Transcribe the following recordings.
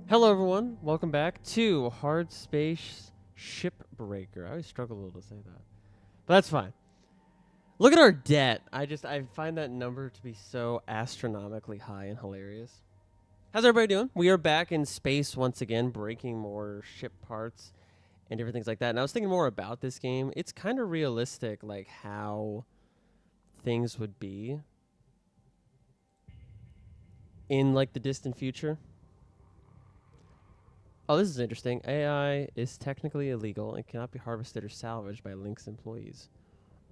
Hello, everyone. Welcome back to Hardspace Shipbreaker. I always struggle a little to say that, but that's fine. Look at our debt. I find that number to be so astronomically high and hilarious. How's everybody doing? We are back in space once again, breaking more ship parts and different things like that. And I was thinking more about this game. It's kind of realistic, like how things would be in like the distant future. Oh, this is interesting. AI is technically illegal and cannot be harvested or salvaged by Link's employees.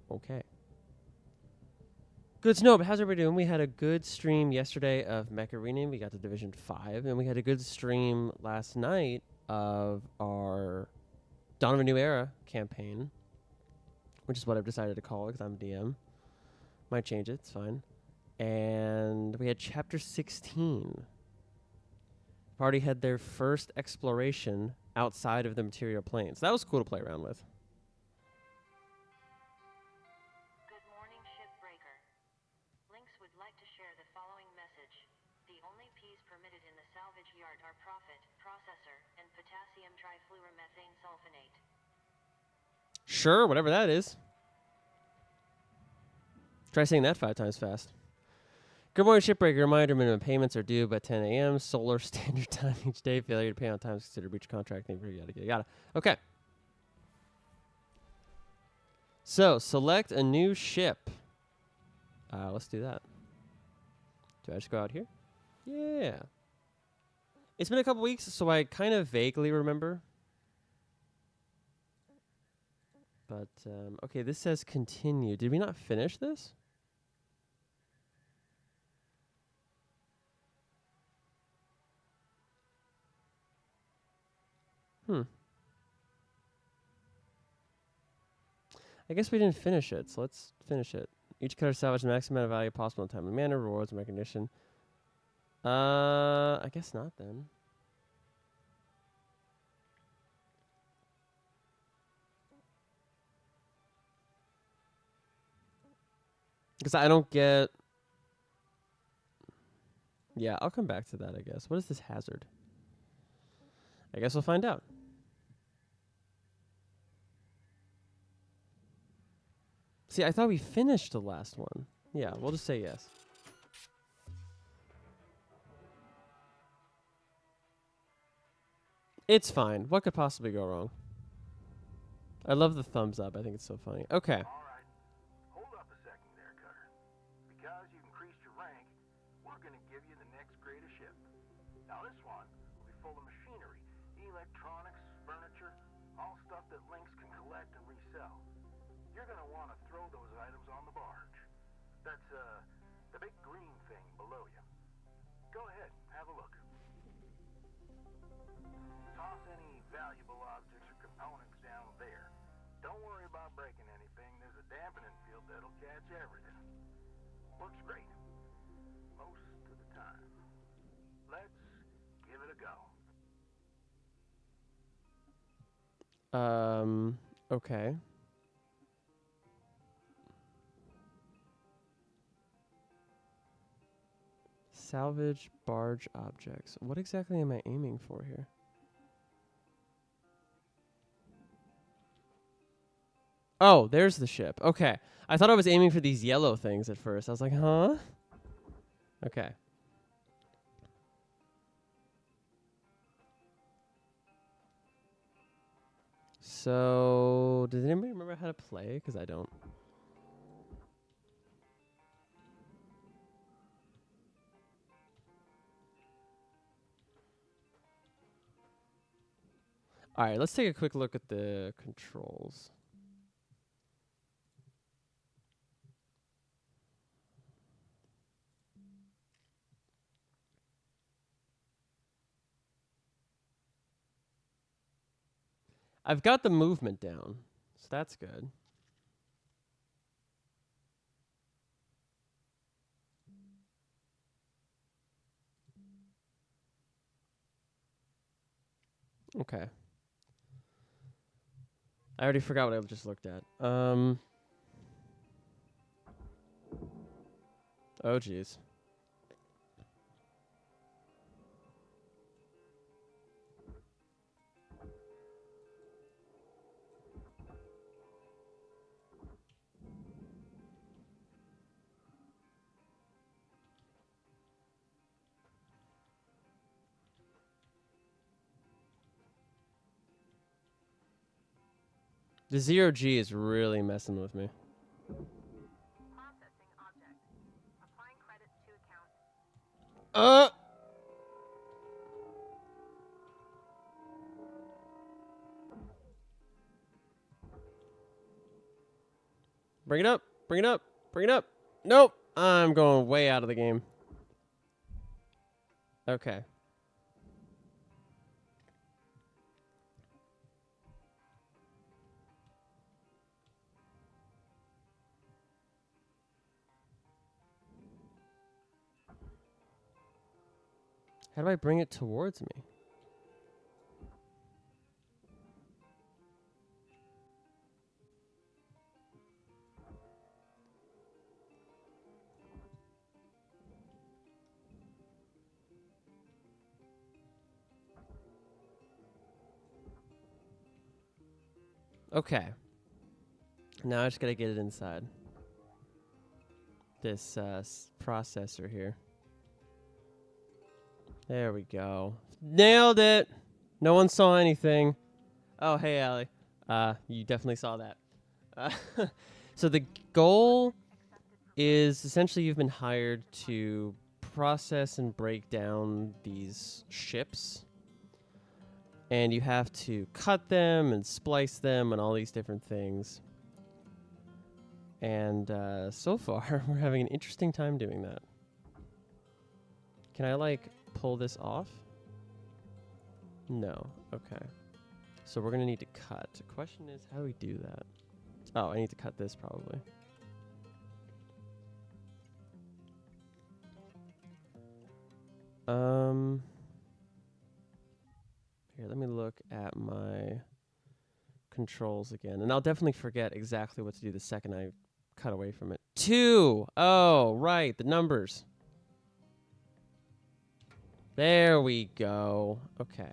Okay. Good to know, but how's everybody doing? We had a good stream yesterday of Mech Arena. We got to Division 5, and we had a good stream last night of our Dawn of a New Era campaign, which is what I've decided to call it because I'm DM. Might change it, it's fine. And we had Chapter 16. Party had their first exploration outside of the material planes. That was cool to play around with. Good morning, Shipbreaker. Lynx would like to share the following message. The only P's permitted in the salvage yard are profit, processor, and potassium trifluoromethane sulfonate. Sure, whatever that is. Try saying that 5 times fast. Good morning, Shipbreaker. Reminder, minimum payments are due by 10 a.m. Solar standard time each day. Failure to pay on time is considered breach of contract. Yada. Okay. So, select a new ship. Let's do that. Do I just go out here? Yeah. It's been a couple weeks, so I kind of vaguely remember. But, okay, this says continue. Did we not finish this? I guess we didn't finish it, so let's finish it. Each cutter salvaged the maximum amount of value possible in timely manner, rewards and recognition. I guess not then. Because I don't get... Yeah, I'll come back to that, I guess. What is this hazard? I guess we'll find out. See, I thought we finished the last one. Yeah, we'll just say yes. It's fine. What could possibly go wrong? I love the thumbs up. I think it's so funny. Okay. All right. Hold up a second there, Cutter. Because you've increased your rank, we're going to give you the next greatest ship. Now this one will be full of machinery, electronics, furniture, all stuff that Lynx can collect and resell. You're going to want to throw those items on the barge. That's, the big green thing below you. Go ahead, have a look. Toss any valuable objects or components down there. Don't worry about breaking anything. There's a dampening field that'll catch everything. Works great. Most of the time. Let's give it a go. Okay. Salvage barge objects. What exactly am I aiming for here? Oh, there's the ship. Okay. I thought I was aiming for these yellow things at first. I was like, huh? Okay. So, does anybody remember how to play? Because I don't. All right, let's take a quick look at the controls. I've got the movement down, so that's good. Okay. I already forgot what I just looked at. Oh, jeez. The 0G is really messing with me. Processing object. Applying credits to account. Uh! Bring it up. Bring it up. Bring it up. Nope. I'm going way out of the game. Okay. How do I bring it towards me? Okay. Now I just gotta get it inside this processor here. There we go. Nailed it. No one saw anything. Oh, hey, Allie. You definitely saw that. Uh, so the goal is essentially you've been hired to process and break down these ships. And you have to cut them and splice them and all these different things. And so far, we're having an interesting time doing that. Can I, like, pull this off? No. Okay. So we're going to need to cut. The question is, how do we do that? Oh, I need to cut this probably. Here, let me look at my controls again. And I'll definitely forget exactly what to do the second I cut away from it. 2! Oh, right, the numbers. There we go. Okay.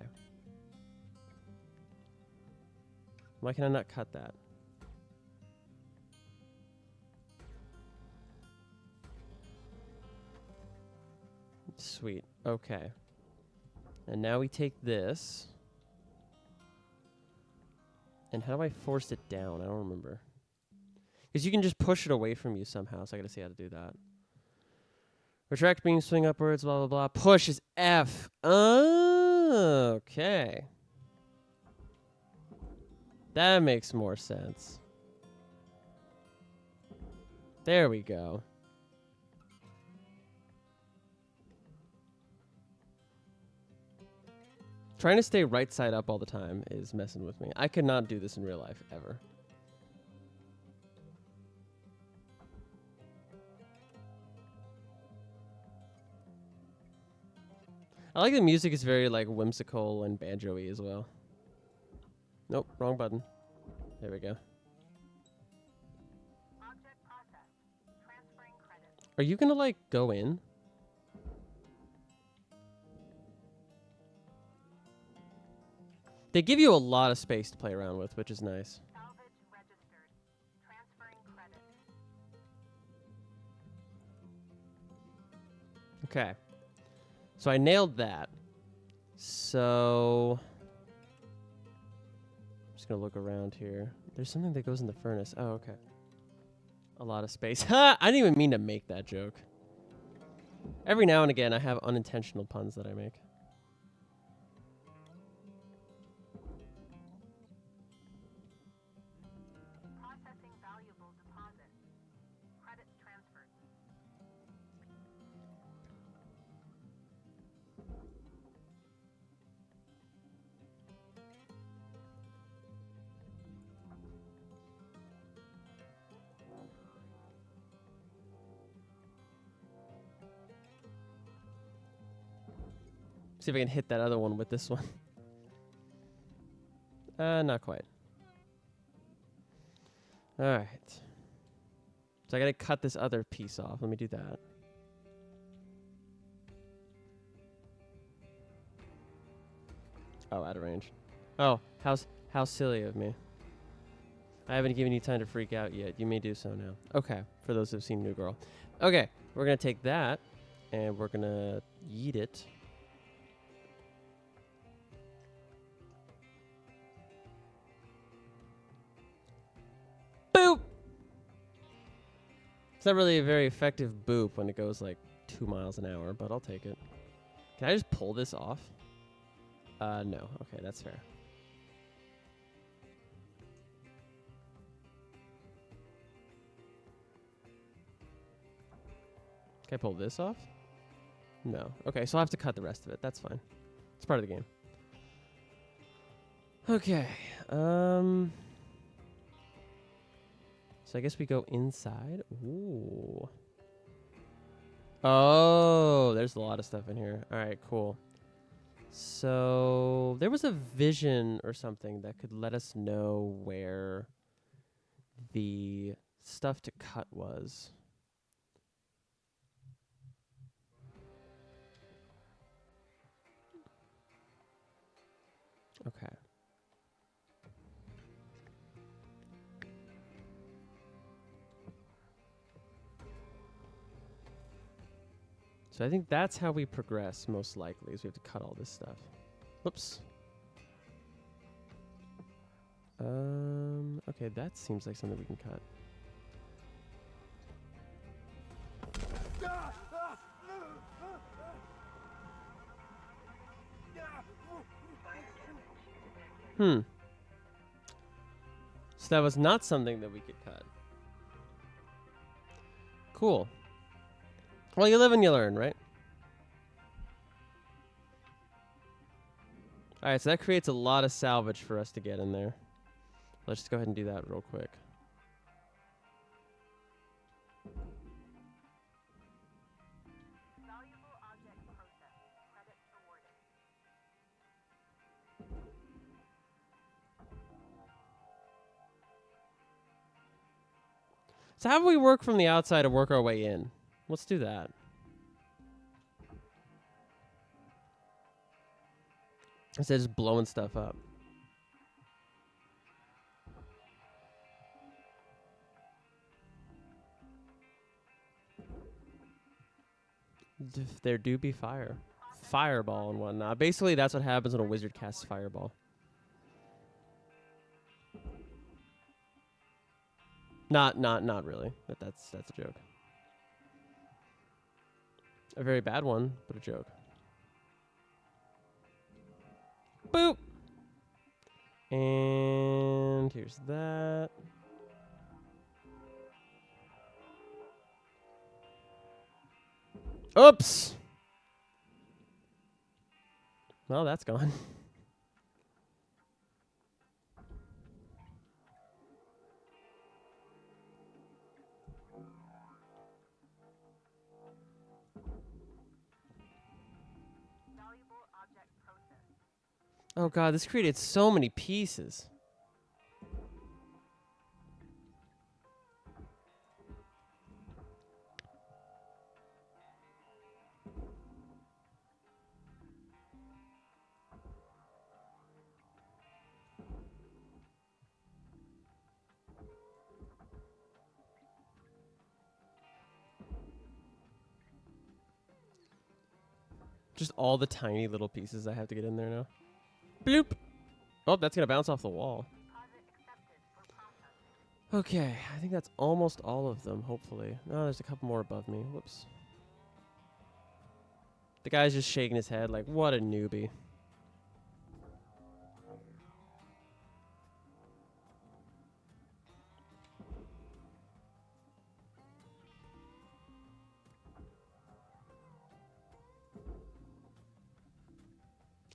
Why can I not cut that? Sweet. Okay. And now we take this. And how do I force it down? I don't remember. Because you can just push it away from you somehow, so I gotta see how to do that. Retract beam, swing upwards, blah, blah, blah. Push is F. Oh, okay. That makes more sense. There we go. Trying to stay right side up all the time is messing with me. I could not do this in real life, ever. I like the music is very, like, whimsical and banjo-y as well. Nope, wrong button. There we go. Object processed. Transferring credits. Are you gonna, like, go in? They give you a lot of space to play around with, which is nice. Salvage registered. Transferring credits. Okay. So I nailed that. So I'm just gonna look around here. There's something that goes in the furnace. Oh, okay. A lot of space. Ha! I didn't even mean to make that joke. Every now and again, I have unintentional puns that I make. Processing valuable deposit. Credits transferred. See if I can hit that other one with this one. Not quite. All right. So I gotta cut this other piece off. Let me do that. Oh, out of range. Oh, how silly of me. I haven't given you time to freak out yet. You may do so now. Okay, for those who've seen New Girl. Okay, we're gonna take that and we're gonna yeet it. Boop! It's not really a very effective boop when it goes like 2 miles an hour, but I'll take it. Can I just pull this off? No. Okay, that's fair. Can I pull this off? No. Okay, so I'll have to cut the rest of it. That's fine. It's part of the game. Okay. So I guess we go inside. Ooh. Oh, there's a lot of stuff in here. All right, cool. So there was a vision or something that could let us know where the stuff to cut was. Okay. So I think that's how we progress, most likely, is we have to cut all this stuff. Whoops. Okay, that seems like something we can cut. So that was not something that we could cut. Cool. Well, you live and you learn, right? All right, so that creates a lot of salvage for us to get in there. Let's just go ahead and do that real quick. Valuable object processed. Credits rewarded. So how do we work from the outside to work our way in? Let's do that. Instead of just blowing stuff up. There do be fire. Fireball and whatnot. Basically, that's what happens when a wizard casts fireball. Not really. But that's a joke. A very bad one, but a joke. Boop! And here's that. Oops! Well, that's gone. Valuable object processed. Oh god, this created so many pieces. Just all the tiny little pieces I have to get in there now. Bloop. Oh, that's gonna bounce off the wall. Okay, I think that's almost all of them, hopefully. No, there's a couple more above me. Whoops. The guy's just shaking his head like, what a newbie.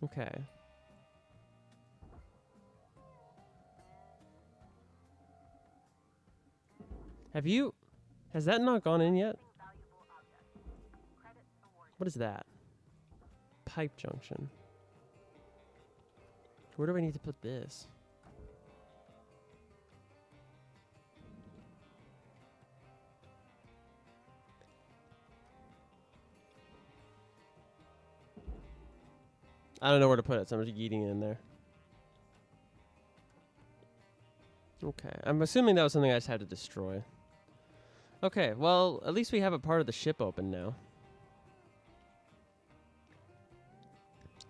Okay. Has that not gone in yet? What is that? Pipe junction. Where do I need to put this? I don't know where to put it, so I'm just yeeting it in there. Okay, I'm assuming that was something I just had to destroy. Okay, well, at least we have a part of the ship open now.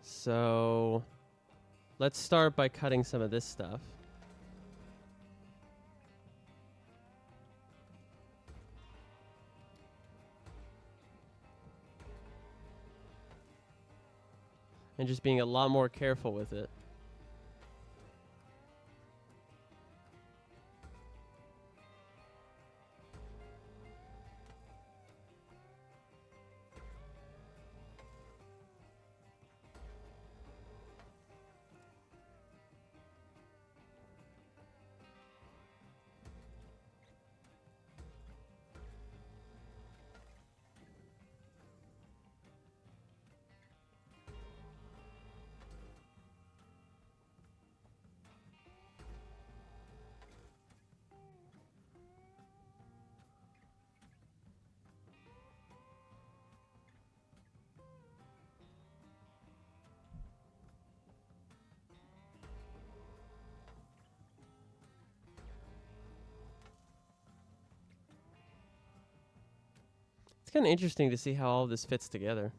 So, let's start by cutting some of this stuff. And just being a lot more careful with it. It's kind of interesting to see how all this fits together.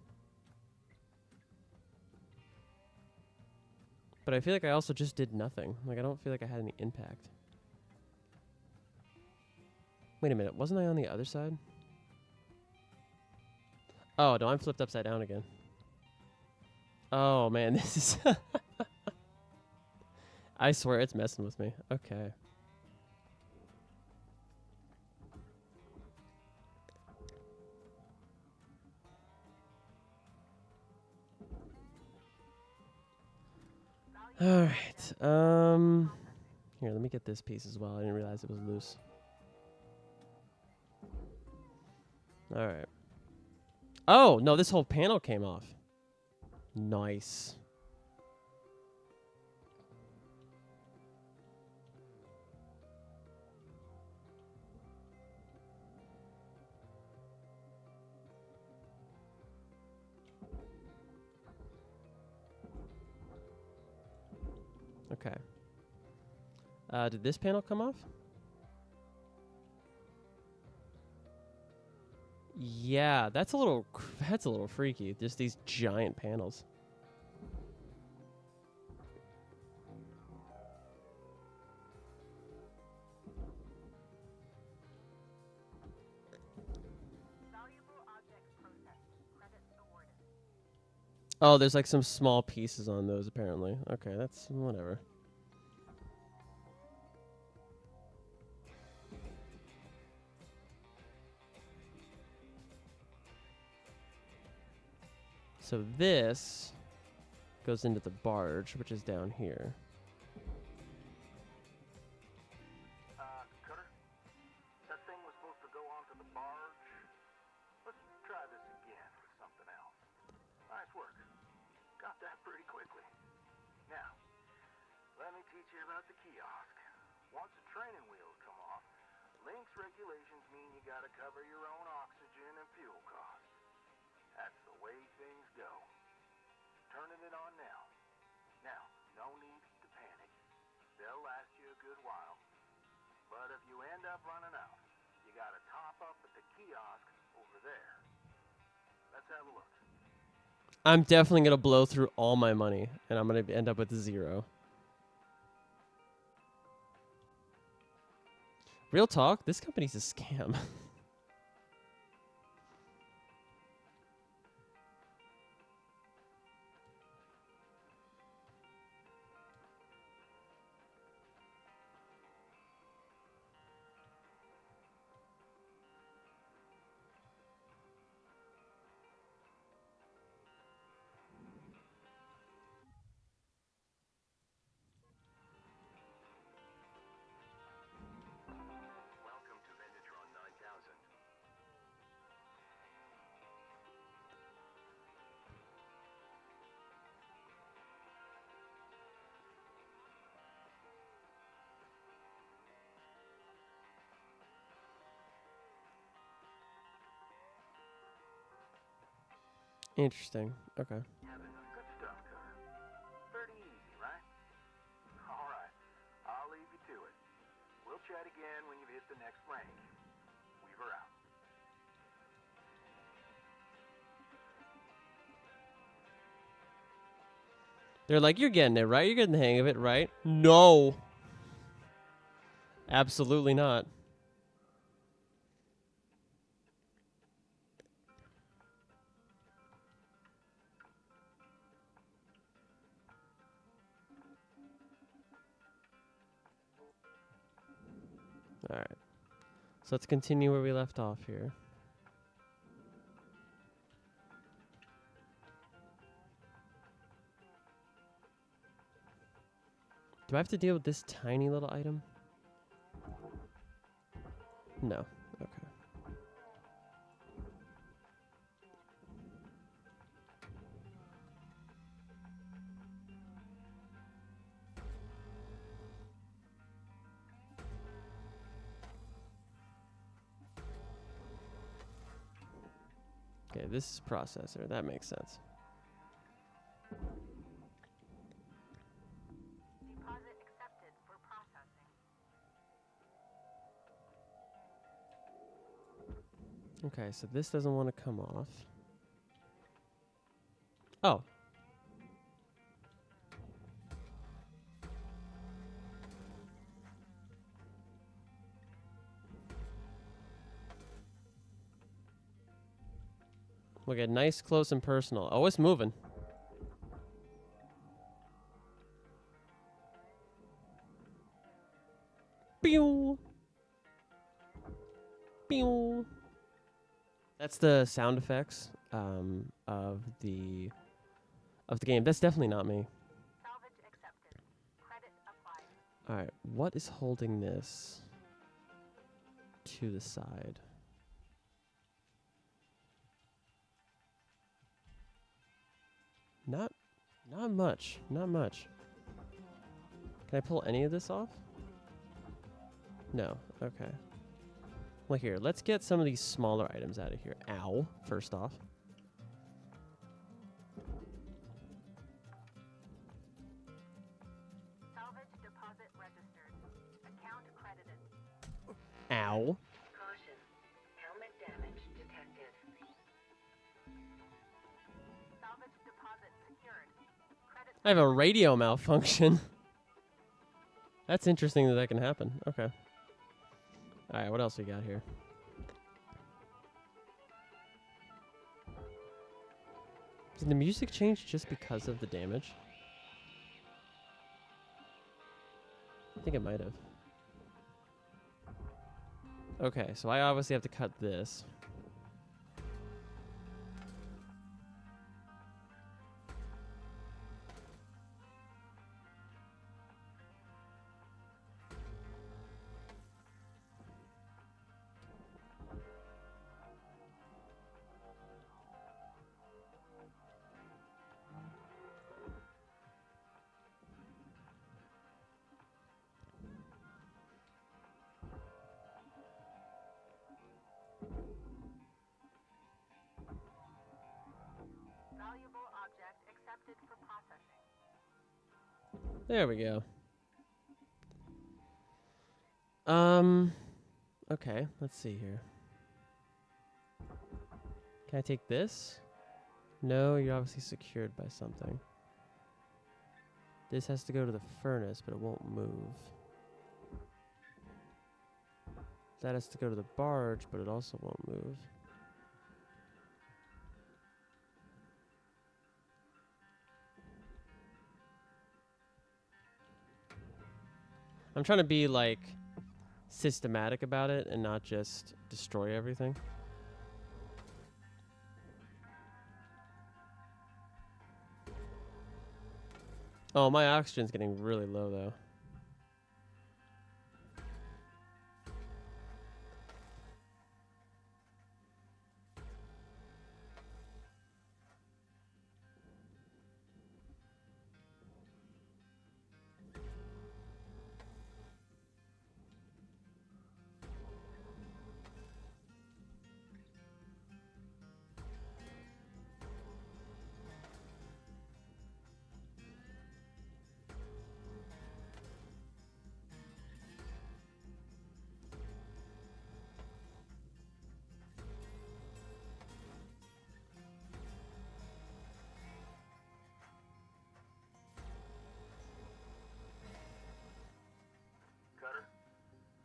But I feel like I also just did nothing. Like, I don't feel like I had any impact. Wait a minute, wasn't I on the other side? Oh, no, I'm flipped upside down again. Oh, man, this is... I swear it's messing with me. Okay. All right. Here, let me get this piece as well. I didn't realize it was loose. All right. Oh, no, this whole panel came off. Nice. Okay. Did this panel come off? Yeah, that's a little freaky. Just these giant panels. Oh, there's like some small pieces on those apparently. Okay, that's whatever. So this goes into the barge, which is down here. Cutter, that thing was supposed to go onto the barge. Let's try this again with something else. Nice work. Got that pretty quickly. Now, let me teach you about the kiosk. Once the training wheels come off, Link's regulations mean you gotta cover your own oxygen and fuel costs. That's the way things go. Turning it on now. Now, no need to panic. They'll last you a good while. But if you end up running out, you gotta top up at the kiosk over there. Let's have a look. I'm definitely going to blow through all my money, and I'm going to end up with 0. Real talk, this company's a scam. Welcome to Vendatron 9000. Interesting. Okay. Good stuff, Cutter. Pretty easy, right? All right. I'll leave you to it. We'll chat again when you've hit the next rank. Weaver out. They're like, you're getting it, right? You're getting the hang of it, right? No. Absolutely not. All right. So let's continue where we left off here. Do I have to deal with this tiny little item? No. Okay. Okay, this is processor. That makes sense. Deposit accepted for processing. Okay, so this doesn't want to come off. Oh. Look at nice, close, and personal. Oh, it's moving. Pew. Pew. That's the sound effects of the game. That's definitely not me. Salvage accepted. Credit applied. All right, what is holding this to the side? Not much. Not much. Can I pull any of this off? No. Okay. Well, here, let's get some of these smaller items out of here. Ow, first off. Salvage deposit registered. Account credited. Ow. Caution. Helmet damage detected. Salvage deposit secured. Credit. I have a radio malfunction. That's interesting that can happen. Okay. All right, what else we got here? Did the music change just because of the damage? I think it might have. Okay, so I obviously have to cut this. Valuable object accepted for processing. There we go. Okay, let's see here. Can I take this? No, you're obviously secured by something. This has to go to the furnace, but it won't move. That has to go to the barge, but it also won't move. I'm trying to be, like, systematic about it and not just destroy everything. Oh, my oxygen's getting really low, though. Cutter,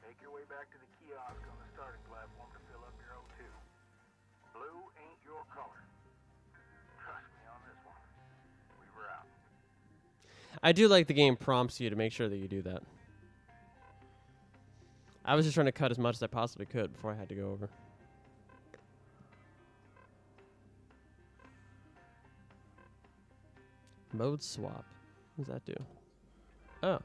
make your way back to the kiosk on the starting platform to fill up your O2. Blue ain't your color. Trust me on this one. We were out. I do like the game prompts you to make sure that you do that. I was just trying to cut as much as I possibly could before I had to go over. Mode swap. What does that do? Oh.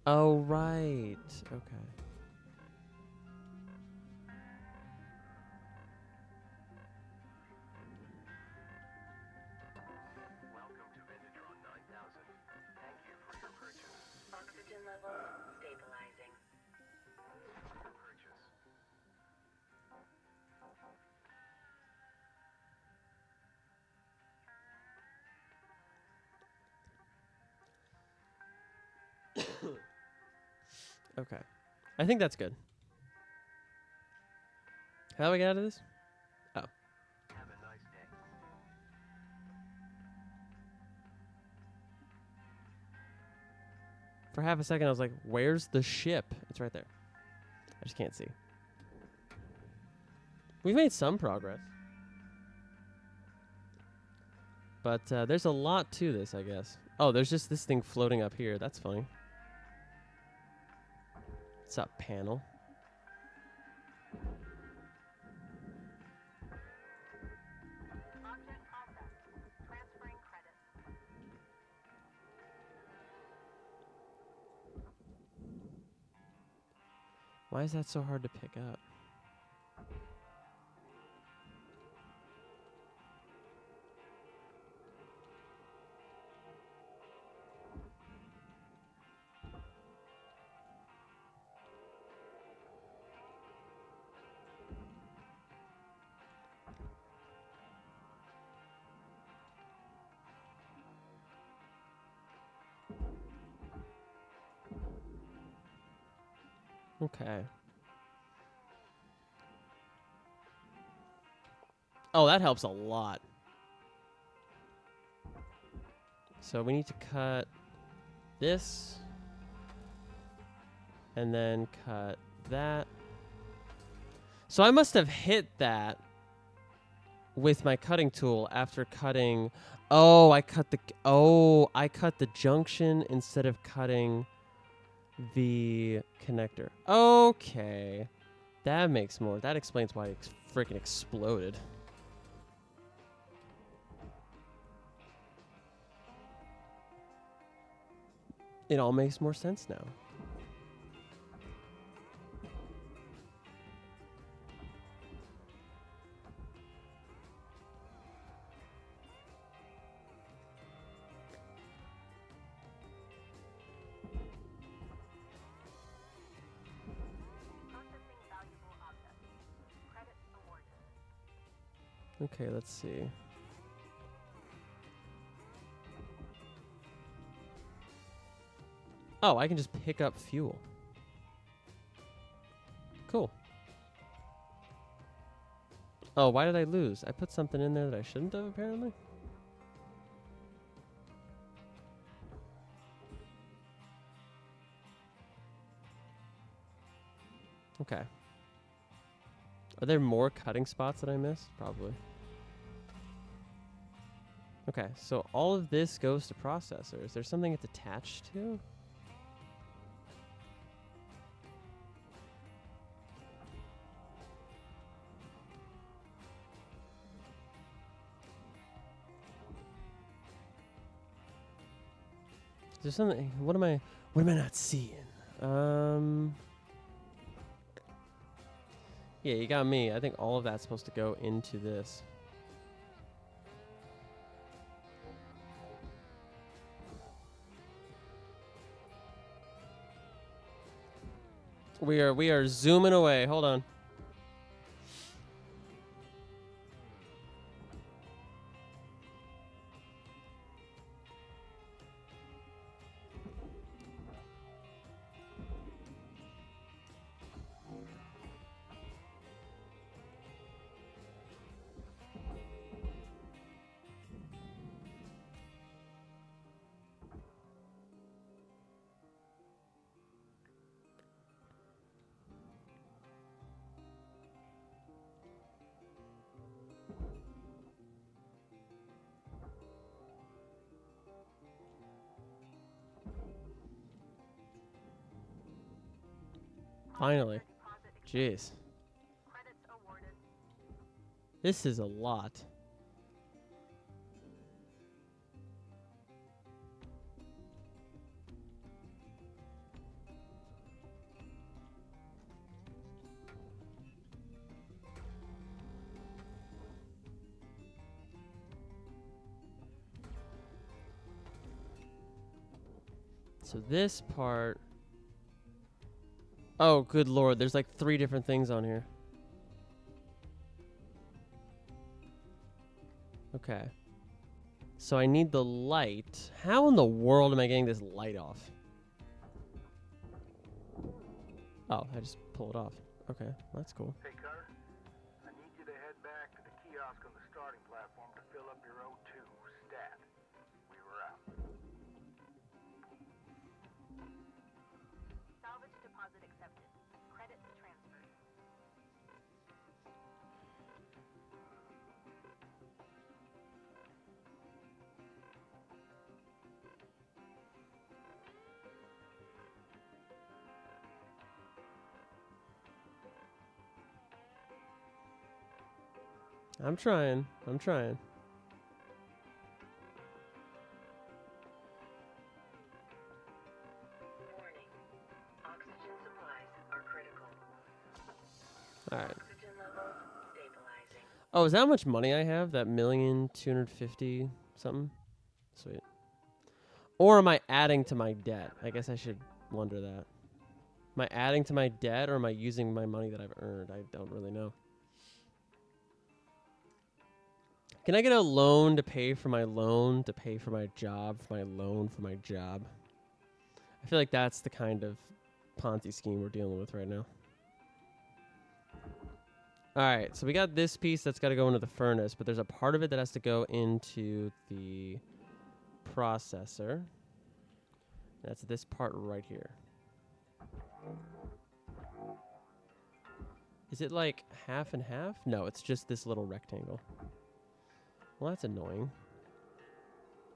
Oh, right. Okay. Welcome to Vintatron 9000. Thank you for your purchase. Oxygen level stabilizing. Your purchase. Okay. I think that's good. How do I get out of this? Oh. Have a nice day. For half a second, I was like, where's the ship? It's right there. I just can't see. We've made some progress. But there's a lot to this, I guess. Oh, there's just this thing floating up here. That's funny. What's up, panel? Object processed. Transferring credits. Why is that so hard to pick up? Okay. Oh, that helps a lot. So we need to cut this. And then cut that. So I must have hit that with my cutting tool after cutting. Oh, I cut the junction instead of cutting the connector. Okay. That makes more. That explains why it freaking exploded. It all makes more sense now. Processing valuable objects. Credits awarded. Okay, let's see. Oh, I can just pick up fuel. Cool. Oh, why did I lose? I put something in there that I shouldn't have, apparently. Okay. Are there more cutting spots that I missed? Probably. Okay, so all of this goes to processor. Is there something it's attached to? Is there something? What am I not seeing? Yeah, you got me. I think all of that's supposed to go into this. We are zooming away. Hold on. Finally. Jeez. This is a lot. So this part... Oh, good lord. There's like 3 different things on here. Okay. So I need the light. How in the world am I getting this light off? Oh, I just pull it off. Okay, that's cool. Hey, Carter, I need you to head back to the kiosk on the starting platform to fill up your O2 stat. We were out. Salvage deposit accepted. Credits transferred. I'm trying. I'm trying. Warning. Oxygen supplies are critical. All right. Oxygen levels stabilizing. Oh, is that how much money I have? That 1,250,000 something? Sweet. Or am I adding to my debt? I guess I should wonder that. Am I adding to my debt or am I using my money that I've earned? I don't really know. Can I get a loan to pay for my loan to pay for my job, for my loan for my job? I feel like that's the kind of Ponzi scheme we're dealing with right now. All right, so we got this piece that's got to go into the furnace, but there's a part of it that has to go into the processor. That's this part right here. Is it like half and half? No, it's just this little rectangle. Well, that's annoying.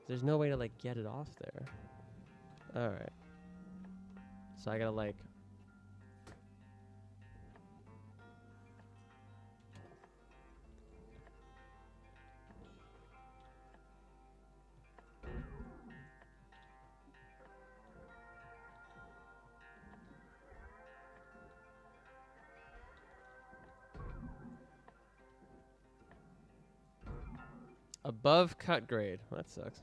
There's no way to like get it off there. All right. So I gotta like... Above cut grade. That sucks.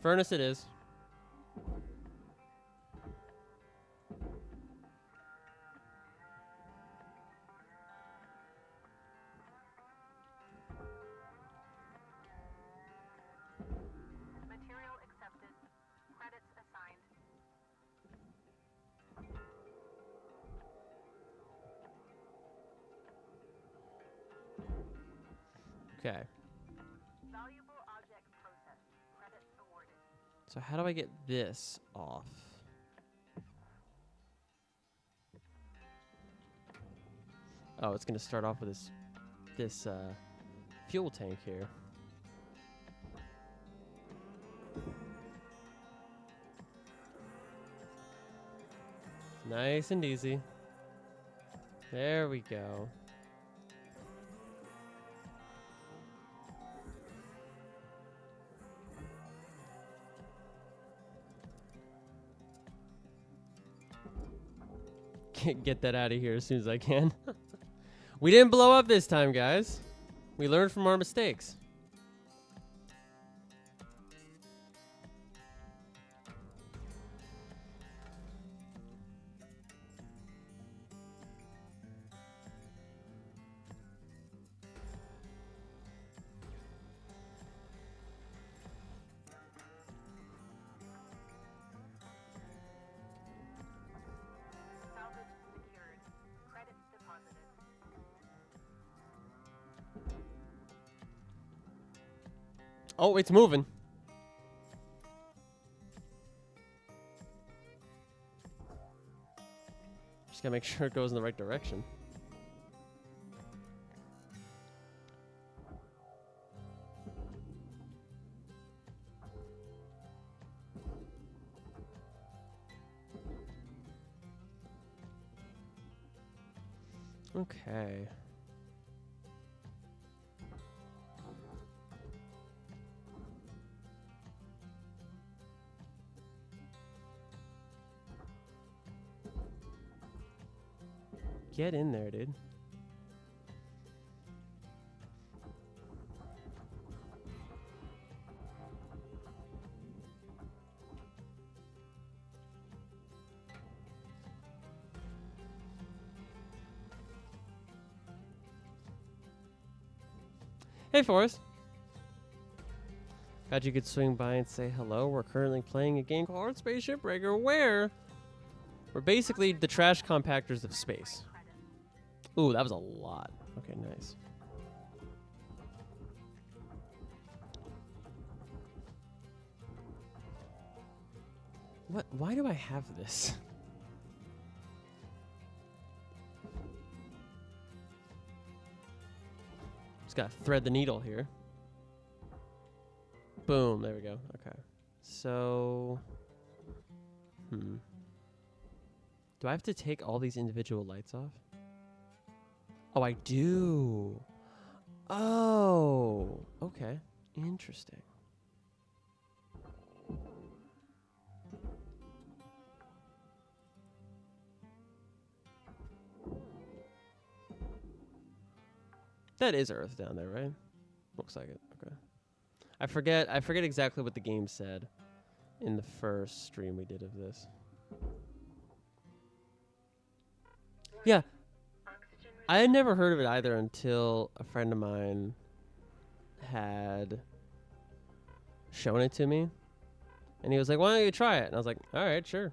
Furnace it is. Material accepted. Credits assigned. Okay. Valuable object processed. Credits awarded. So how do I get this off? Oh, it's gonna start off with this fuel tank here. Nice and easy. There we go. Get that out of here as soon as I can. We didn't blow up this time, guys. We learned from our mistakes. Salvage secured. Credits deposited. Oh, it's moving. Just gotta make sure it goes in the right direction. Okay. Get in there, dude. Hey, Forrest. Glad you could swing by and say hello. We're currently playing a game called Hardspace Shipbreaker, where we're basically the trash compactors of space. Ooh, that was a lot. Okay, nice. What? Why do I have this? Just gotta thread the needle here. Boom, there we go. Okay. So, do I have to take all these individual lights off? Oh, I do. Oh, okay. Interesting. That is Earth down there, right? Looks like it. Okay. I forget exactly what the game said in the first stream we did of this. Yeah. I had never heard of it either until a friend of mine had shown it to me. And he was like, "Why don't you try it?" And I was like, "All right, sure."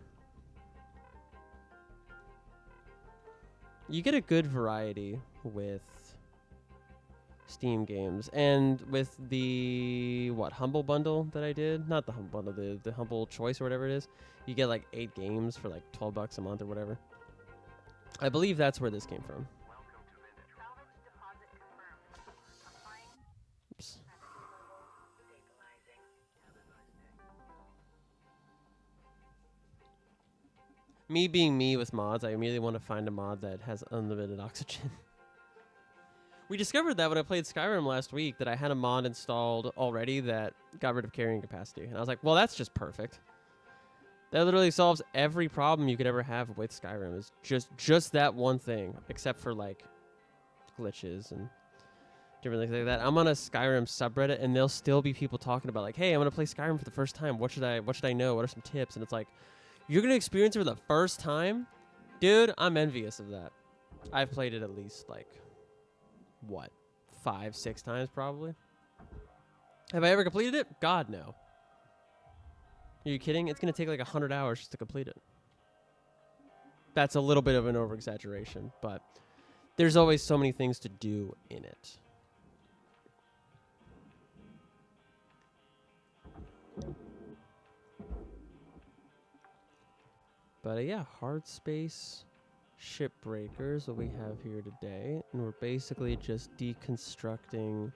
You get a good variety with Steam games, and with the Humble Bundle that I did, not the Humble Bundle, the Humble Choice or whatever it is, you get like 8 games for like $12 a month or whatever. I believe that's where this came from. Salvage deposit confirmed. Applying. Oops. Stabilizing. Me being me with mods, I immediately want to find a mod that has unlimited oxygen. We discovered that when I played Skyrim last week, that I had a mod installed already that got rid of carrying capacity. And I was like, well, that's just perfect. That literally solves every problem you could ever have with Skyrim. Is just that one thing, except for like glitches and different things like that. I'm on a Skyrim subreddit, and there'll still be people talking about like, hey, I'm gonna play Skyrim for the first time. What should I know? What are some tips? And it's like, you're gonna experience it for the first time? Dude, I'm envious of that. I've played it at least like, what, 5-6 times probably. Have I ever completed it? God, no. Are you kidding? It's going to take like 100 hours just to complete it. That's a little bit of an over-exaggeration, but there's always so many things to do in it. But yeah, Hardspace Shipbreaker is what we have here today. And we're basically just deconstructing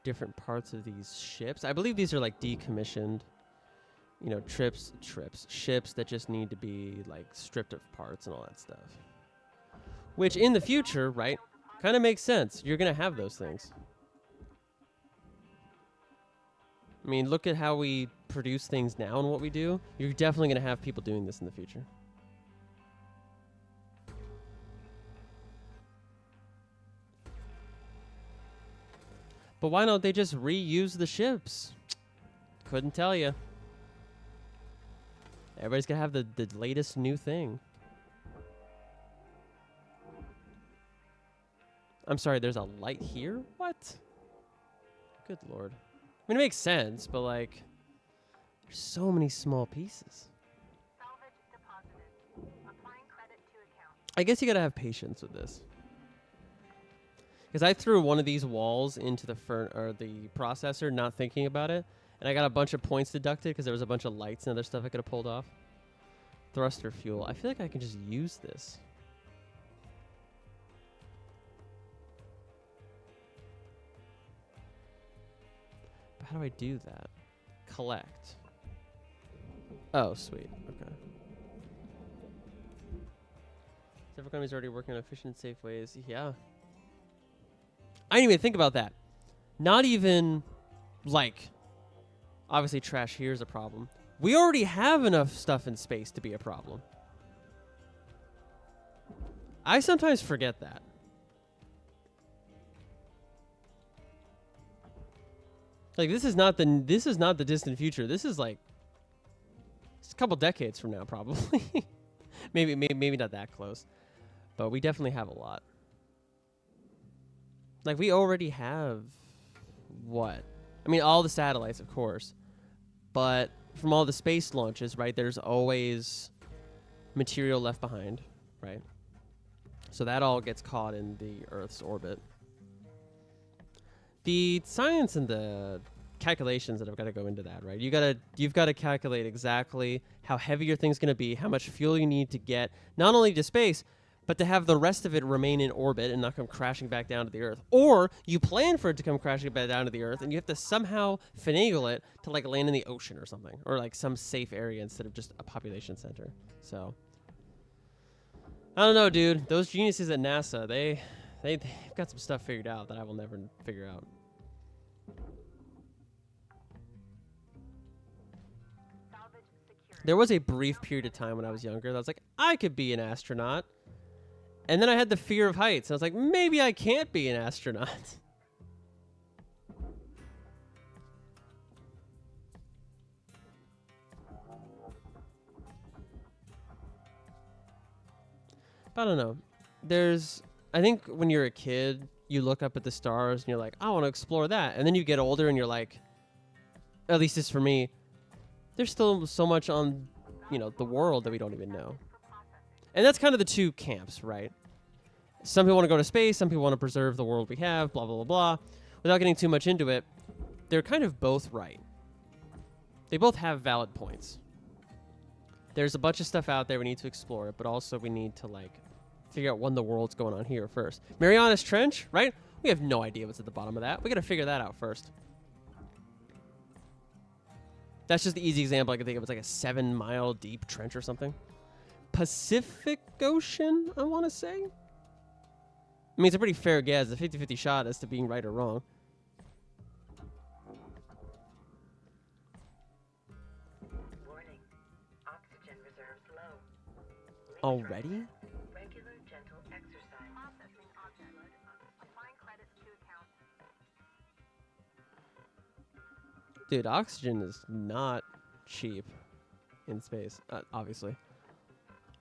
different parts of these ships. I believe these are like decommissioned, you know, ships that just need to be like stripped of parts and all that stuff. Which in the future, right, kind of makes sense. You're going to have those things. I mean, look at how we produce things now and what we do. You're definitely going to have people doing this in the future. But why don't they just reuse the ships? Couldn't tell you. Everybody's going to have the latest new thing. I'm sorry, there's a light here? What? Good Lord. I mean, it makes sense, but like, there's so many small pieces. Salvage deposited. Applying credit to account. I guess you gotta have patience with this. Because I threw one of these walls into the the processor, not thinking about it, and I got a bunch of points deducted because there was a bunch of lights and other stuff I could have pulled off. Thruster fuel. I feel like I can just use this. But how do I do that? Collect. Oh, sweet. Okay. Several companies already working on efficient, safe ways. Yeah. I didn't even think about that. Not even, like, obviously trash here is a problem. We already have enough stuff in space to be a problem. I sometimes forget that. Like, this is not the distant future. This is like it's a couple decades from now, probably. maybe not that close, but we definitely have a lot. Like, we already have what? I mean, all the satellites, of course, but from all the space launches, right? There's always material left behind, right? So that all gets caught in the Earth's orbit. The science and the calculations that have got to go into that, right? You've got to calculate exactly how heavy your thing's going to be, how much fuel you need to get, not only to space, but to have the rest of it remain in orbit and not come crashing back down to the Earth. Or you plan for it to come crashing back down to the Earth, and you have to somehow finagle it to like land in the ocean or something, or like some safe area instead of just a population center. So I don't know, dude. Those geniuses at NASA, they've got some stuff figured out that I will never figure out. There was a brief period of time when I was younger that I was like, I could be an astronaut. And then I had the fear of heights. I was like, maybe I can't be an astronaut. But I don't know. I think when you're a kid, you look up at the stars and you're like, I want to explore that. And then you get older and you're like, at least it's for me, there's still so much on, the world that we don't even know. And that's kind of the two camps, right? Some people want to go to space, some people want to preserve the world we have, blah, blah, blah, blah. Without getting too much into it, they're kind of both right. They both have valid points. There's a bunch of stuff out there we need to explore it, but also we need to, figure out when the world's going on here first. Marianas Trench, right? We have no idea what's at the bottom of that. We got to figure that out first. That's just the easy example I can think of. It's like a 7-mile deep trench or something. Pacific Ocean, I want to say. I mean, it's a pretty fair guess. A 50-50 shot as to being right or wrong. Warning. Oxygen reserves low. Already? Regular gentle exercise. Processing object. Applying credits to account. Dude, oxygen is not cheap in space, obviously.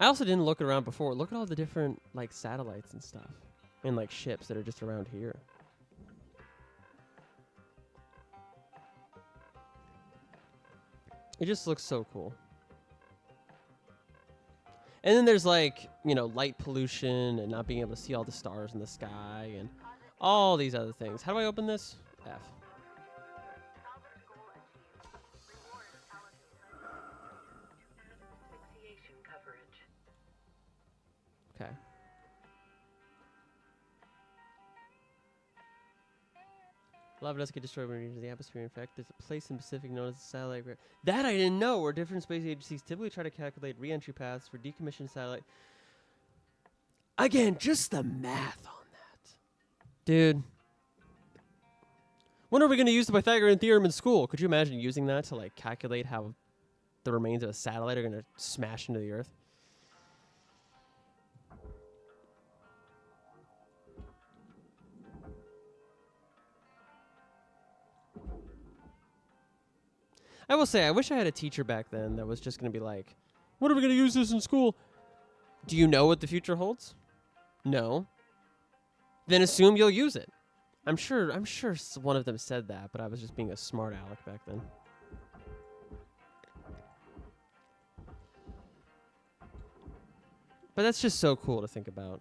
I also didn't look around before. Look at all the different, satellites and stuff. And, ships that are just around here. It just looks so cool. And then there's, light pollution and not being able to see all the stars in the sky and all these other things. How do I open this? F. Salvage goal achieved. Reward allocated. Asphyxiation coverage. Okay. Lava does get destroyed when it enters the atmosphere. In fact, there's a place in the Pacific known as the satellite. That I didn't know, where different space agencies typically try to calculate re-entry paths for decommissioned satellite. Again, just the math on that. Dude. When are we going to use the Pythagorean theorem in school? Could you imagine using that to, like, calculate how the remains of a satellite are going to smash into the Earth? I will say, I wish I had a teacher back then that was just going to be like, when are we going to use this in school? Do you know what the future holds? No. Then assume you'll use it. I'm sure one of them said that, but I was just being a smart aleck back then. But that's just so cool to think about.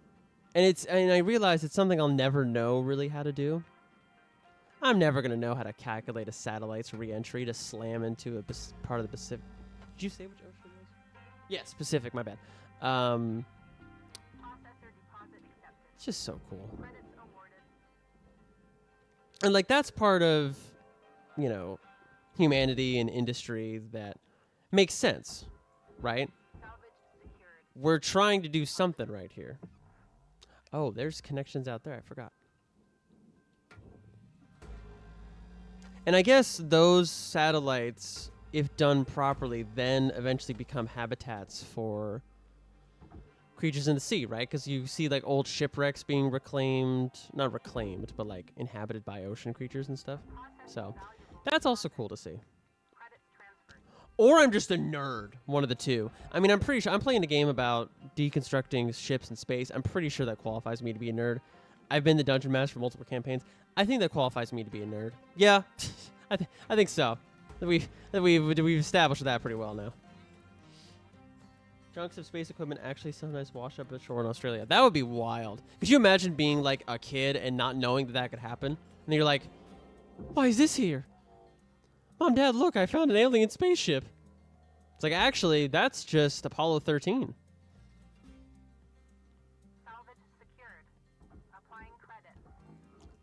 And I realize it's something I'll never know really how to do. I'm never going to know how to calculate a satellite's re-entry to slam into a part of the Pacific. Did you say which ocean it was? Yes, Pacific, my bad. It's just so cool. And, like, that's part of, you know, humanity and industry that makes sense, right? We're trying to do something right here. Oh, there's connections out there. I forgot. And I guess those satellites, if done properly, then eventually become habitats for creatures in the sea, right? Because you see, like, old shipwrecks being not reclaimed, but, like, inhabited by ocean creatures and stuff. So that's also cool to see. Or I'm just a nerd, one of the two. I mean, I'm pretty sure I'm playing a game about deconstructing ships in space. I'm pretty sure that qualifies me to be a nerd. I've been the dungeon master for multiple campaigns. I think that qualifies me to be a nerd. Yeah, I think so. We've established that pretty well now. Chunks of space equipment actually sometimes wash up ashore in Australia. That would be wild. Could you imagine being like a kid and not knowing that could happen? And then you're like, why is this here? Mom, Dad, look, I found an alien spaceship. It's like, actually, that's just Apollo 13. Salvage secured. Applying credit.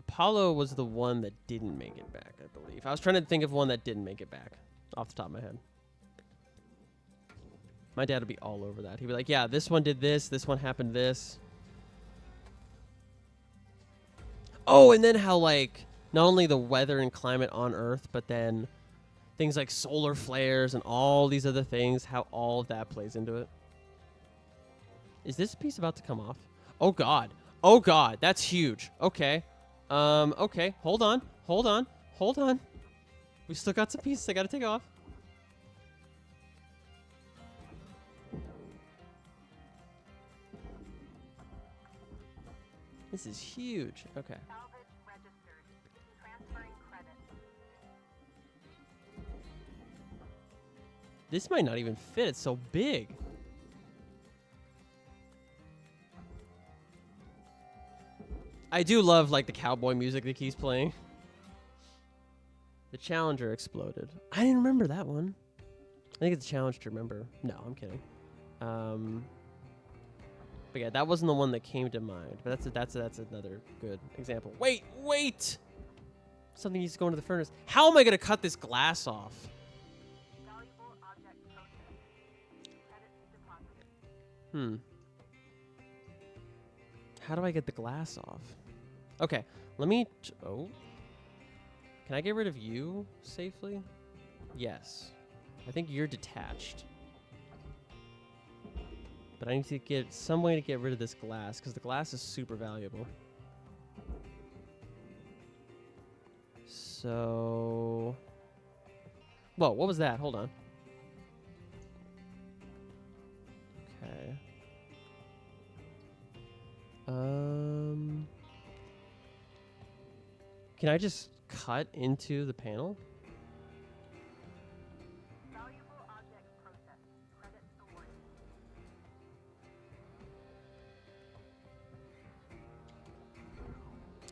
Apollo was the one that didn't make it back, I believe. I was trying to think of one that didn't make it back off the top of my head. My dad would be all over that. He'd be like, yeah, this one did this one happened this. Oh, and then how, like, not only the weather and climate on Earth, but then things like solar flares and all these other things, how all of that plays into it. Is this piece about to come off? Oh, God. Oh, God. That's huge. Okay. Okay. Hold on. We still got some pieces I got to take off. This is huge. Okay. Salvage registered. Transferring credit. This might not even fit. It's so big. I do love, like, the cowboy music that keeps playing. The Challenger exploded. I didn't remember that one. I think it's a challenge to remember. No, I'm kidding. But yeah, that wasn't the one that came to mind. But that's another good example. Wait! Something needs to go into the furnace. How am I gonna cut this glass off? Valuable object processed. Credits deposited. How do I get the glass off? Okay, let me... Oh. Can I get rid of you safely? Yes. I think you're detached. But I need to get some way to get rid of this glass, because the glass is super valuable. So... Whoa, what was that? Hold on. Okay. Can I just cut into the panel? Valuable object processed. Credits awarded.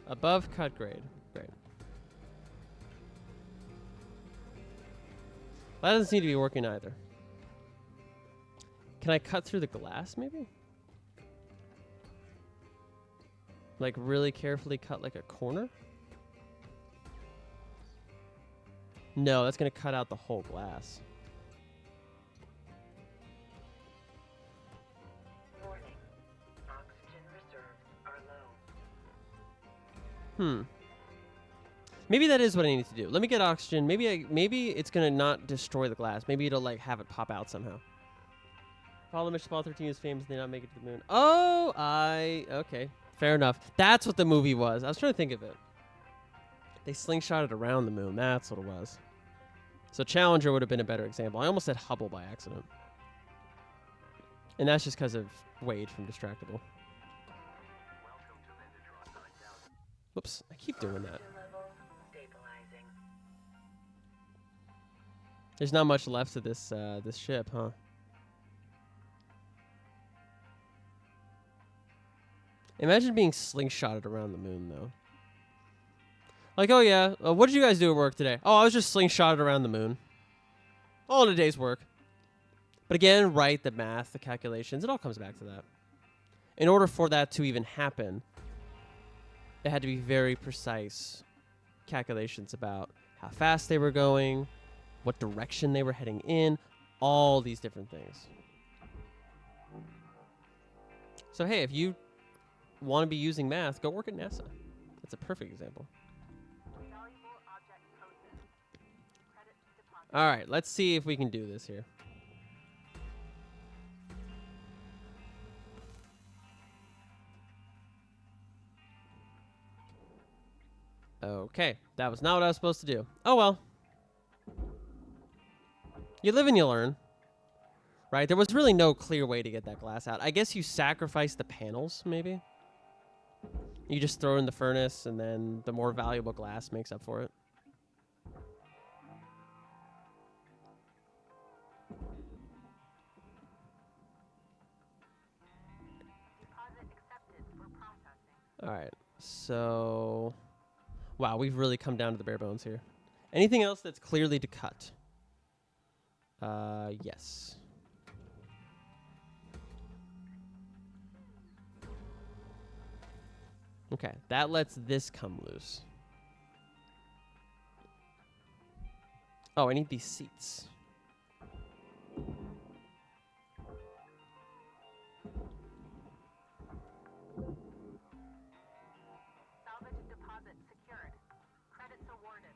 Above cut grade. Great. That doesn't seem to be working either. Can I cut through the glass, maybe? Like really carefully cut like a corner? No, that's going to cut out the whole glass. Warning. Oxygen reserves are low. Maybe that is what I need to do. Let me get oxygen. Maybe it's going to not destroy the glass. Maybe it'll like have it pop out somehow. Apollo mission Apollo 13 is famous. They did not make it to the moon. Oh, okay. Fair enough. That's what the movie was. I was trying to think of it. They slingshotted around the moon. That's what it was. So Challenger would have been a better example. I almost said Hubble by accident. And that's just because of Wade from Distractable. Whoops, I keep doing that. There's not much left of this this ship, huh? Imagine being slingshotted around the moon, though. Like, oh yeah, what did you guys do at work today? Oh, I was just slingshotted around the moon. All in a day's work. But again, right, the math, the calculations, it all comes back to that. In order for that to even happen, it had to be very precise calculations about how fast they were going, what direction they were heading in, all these different things. So hey, if you want to be using math, go work at NASA. That's a perfect example. All right, let's see if we can do this here. Okay, that was not what I was supposed to do. Oh well. You live and you learn. Right, there was really no clear way to get that glass out. I guess you sacrifice the panels, maybe? You just throw it in the furnace, and then the more valuable glass makes up for it. Deposit accepted for processing. All right, so... Wow, we've really come down to the bare bones here. Anything else that's clearly to cut? Yes. Okay, that lets this come loose. Oh, I need these seats. Salvage deposit secured. Credits awarded.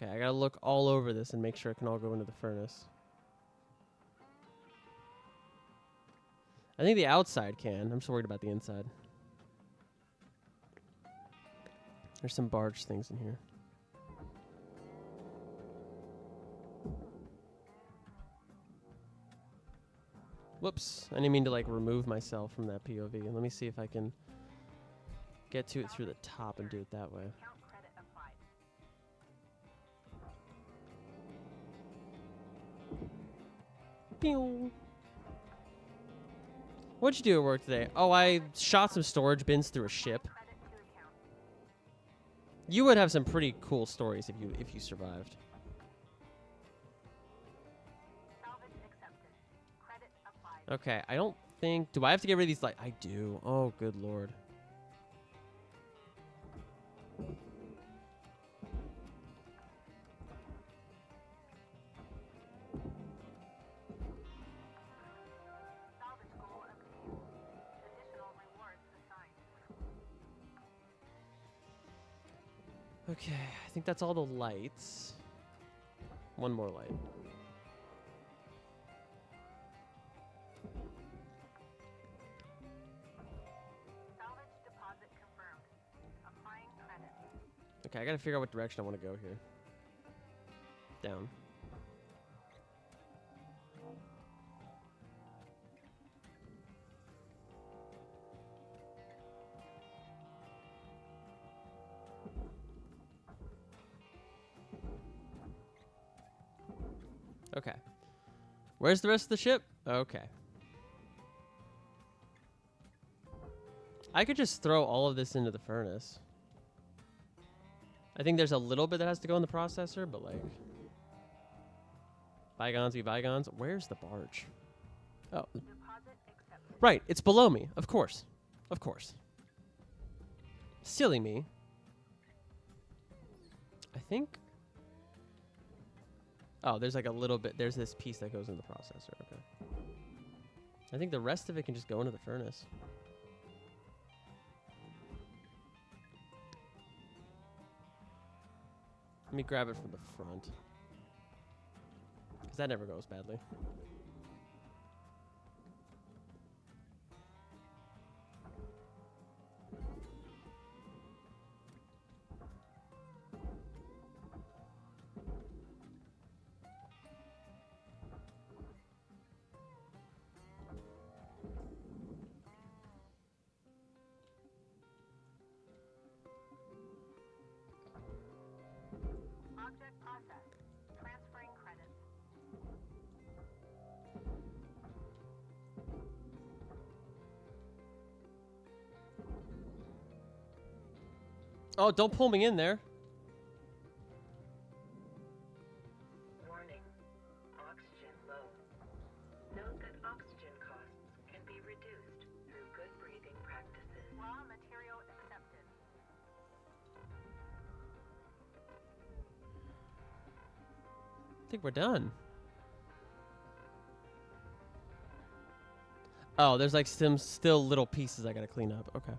Okay, I gotta look all over this and make sure it can all go into the furnace. I think the outside can. I'm just worried about the inside. There's some barge things in here. Whoops. I didn't mean to like remove myself from that POV. Let me see if I can get to it through the top and do it that way. Count credit applied. Pew. What'd you do at work today? Oh, I shot some storage bins through a ship. Credit to account. You would have some pretty cool stories if you survived. Salvage accepted. Credit applied. Okay, I don't think... Do I have to get rid of these lights? I do. Oh, good lord. Salvage goal obtained. Additional rewards assigned. Okay, I think that's all the lights. One more light. Salvage deposit confirmed. Applying credit. Okay, I gotta figure out what direction I want to go here. Down. Okay. Where's the rest of the ship? Okay. I could just throw all of this into the furnace. I think there's a little bit that has to go in the processor, but like... Bygones be bygones. Where's the barge? Oh. Deposit accepted. Right, it's below me. Of course. Of course. Silly me. I think. Oh, there's like a little bit. There's this piece that goes in the processor. Okay. I think the rest of it can just go into the furnace. Let me grab it from the front. Because that never goes badly. Object processed. Transferring credits. Oh, don't pull me in there. Warning. Oxygen low. Note that oxygen costs can be reduced through good breathing practices. Raw material accepted. I think we're done. Oh, there's like some still little pieces I gotta clean up. Okay.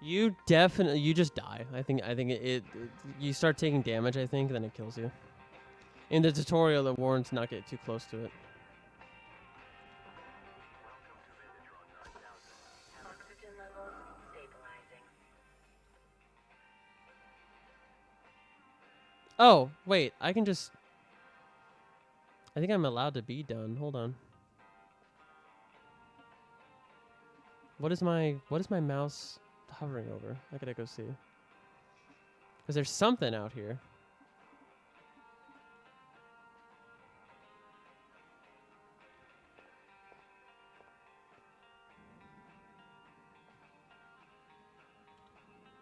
You definitely, you just die. I think you start taking damage, I think, then it kills you. In the tutorial, it warns not get too close to it. Oxygen levels stabilizing. Oh, wait, I can just... I think I'm allowed to be done. Hold on. What is my mouse hovering over? I gotta go see. Because there's something out here.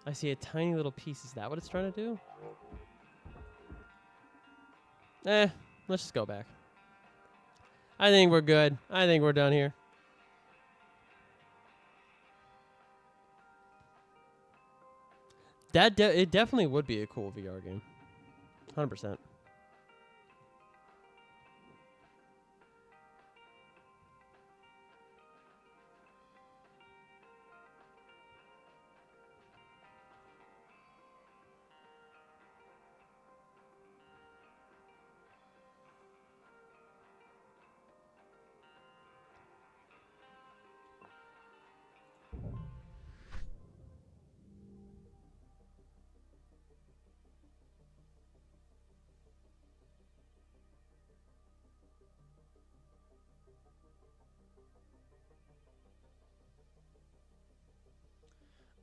I see a tiny little piece. Is that what it's trying to do? Let's just go back. I think we're good. I think we're done here. It definitely would be a cool VR game. 100%.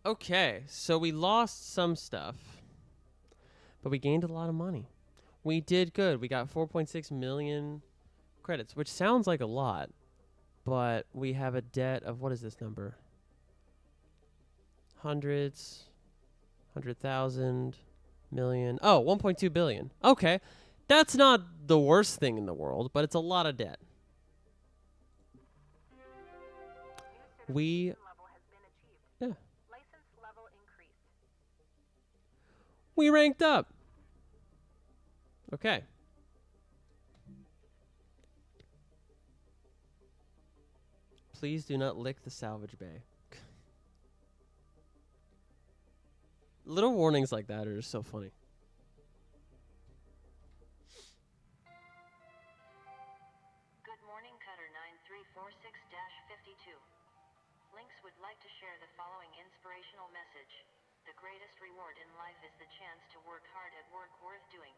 Okay, so we lost some stuff, but we gained a lot of money. We did good. We got 4.6 million credits, which sounds like a lot, but we have a debt of, what is this number? Hundreds, 100,000, million. Oh, 1.2 billion. Okay, that's not the worst thing in the world, but it's a lot of debt. We, Level has been achieved. yeah, License level increased. we ranked up. Okay. Please do not lick the salvage bay. Little warnings like that are just so funny. Good morning, Cutter 9346-52. Lynx would like to share the following inspirational message. The greatest reward in life is the chance to work hard at work worth doing.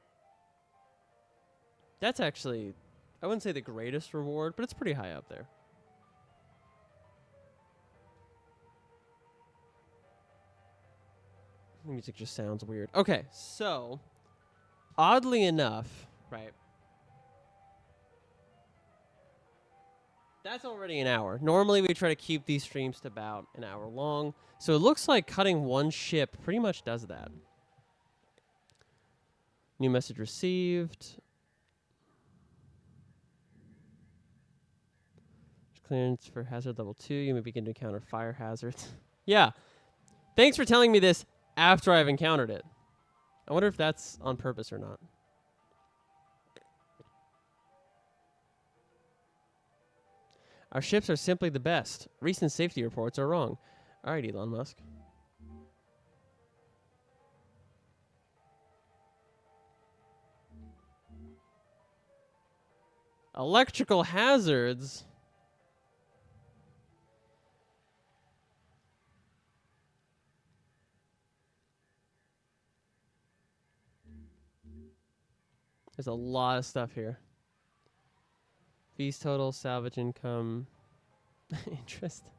That's actually, I wouldn't say the greatest reward, but it's pretty high up there. The music just sounds weird. Okay, so, oddly enough, right? That's already an hour. Normally, we try to keep these streams to about an hour long. So it looks like cutting one ship pretty much does that. New message received. Just clearance for hazard level 2. You may begin to encounter fire hazards. Yeah. Thanks for telling me this after I've encountered it. I wonder if that's on purpose or not. Our ships are simply the best. Recent safety reports are wrong. All right, Elon Musk. Electrical hazards? There's a lot of stuff here. Fees total, salvage income, interest.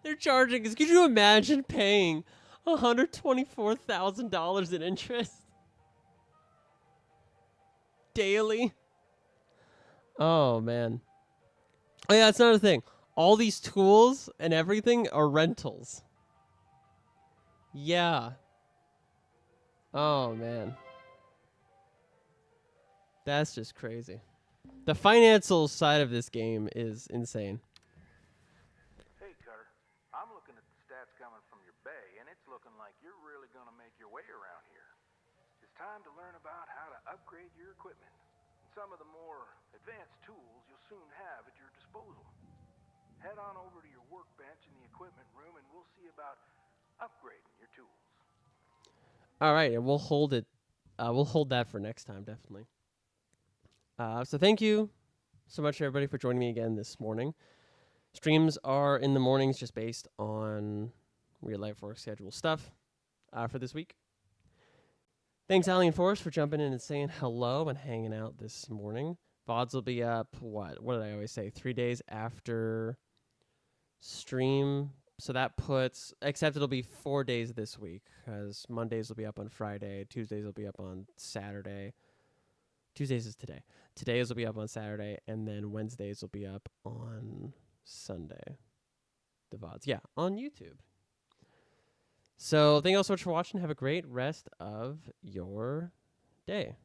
They're charging us. Could you imagine paying $124,000 in interest daily? Oh, man. Oh, yeah, that's another thing. All these tools and everything are rentals. Yeah. Oh, man. That's just crazy. The financial side of this game is insane. Hey, Cutter. I'm looking at the stats coming from your bay, and it's looking like you're really going to make your way around here. It's time to learn about how to upgrade your equipment and some of the more advanced tools you'll soon have at your disposal. Head on over to your workbench in the equipment room, and we'll see about upgrading your tools. All right, and we'll hold it. We'll hold that for next time, definitely. So thank you so much, everybody, for joining me again this morning. Streams are in the mornings just based on real life work schedule stuff for this week. Thanks, Allie and Forrest, for jumping in and saying hello and hanging out this morning. VODs will be up, what did I always say, 3 days after stream. So that puts, except it'll be 4 days this week, because Mondays will be up on Friday, Tuesdays will be up on Saturday. Tuesdays is today. Today's will be up on Saturday, and then Wednesdays will be up on Sunday. The VODs. Yeah, on YouTube. So thank you all so much for watching. Have a great rest of your day.